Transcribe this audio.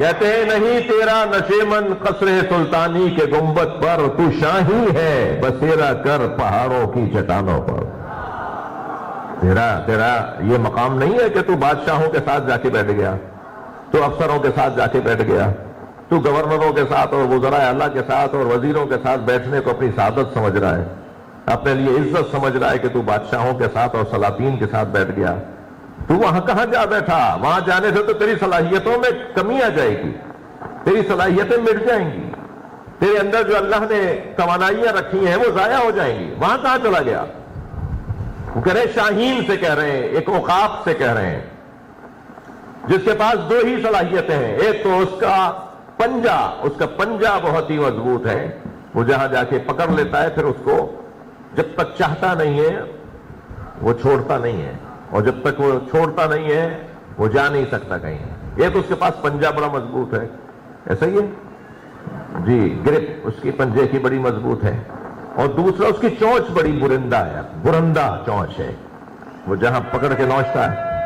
کہتے ہیں نہیں تیرا نشیمن قصر سلطانی کے گنبد پر، تو شاہی ہے بسیرا کر پہاڑوں کی چٹانوں پر۔ تیرا یہ مقام نہیں ہے کہ تو بادشاہوں کے ساتھ جا کے بیٹھ گیا، تو افسروں کے ساتھ جا کے بیٹھ گیا، تو گورنروں کے ساتھ اور وزراء اعلیٰ کے ساتھ اور وزیروں کے ساتھ بیٹھنے کو اپنی سعادت سمجھ رہا ہے، اپنے لیے عزت سمجھ رہا ہے کہ تو بادشاہوں کے ساتھ اور سلاطین کے ساتھ بیٹھ گیا۔ تو وہاں کہاں جا بیٹھا؟ وہاں جانے سے تو تیری صلاحیتوں میں کمی آ جائے گی، تیری صلاحیتیں مٹ جائیں گی، تیرے اندر جو اللہ نے توانائیاں رکھی ہیں وہ ضائع ہو جائیں گی۔ وہاں کہاں چلا گیا؟ وہ کہہ رہے شاہین سے کہہ رہے ہیں، ایک عقاب سے کہہ رہے ہیں جس کے پاس دو ہی صلاحیتیں ہیں، ایک تو اس کا پنجہ بہت ہی مضبوط ہے، وہ جہاں جا کے پکڑ لیتا ہے پھر اس کو جب تک چاہتا نہیں ہے وہ چھوڑتا نہیں ہے، اور جب تک وہ چھوڑتا نہیں ہے وہ جا نہیں سکتا کہیں۔ ایک اس کے پاس پنجہ بڑا مضبوط ہے، ایسا ہی ہے جی، گرپ اس کی پنجے کی بڑی مضبوط ہے، اور دوسرا اس کی چونچ بڑی برندہ چونچ ہے، وہ جہاں پکڑ کے نوچتا ہے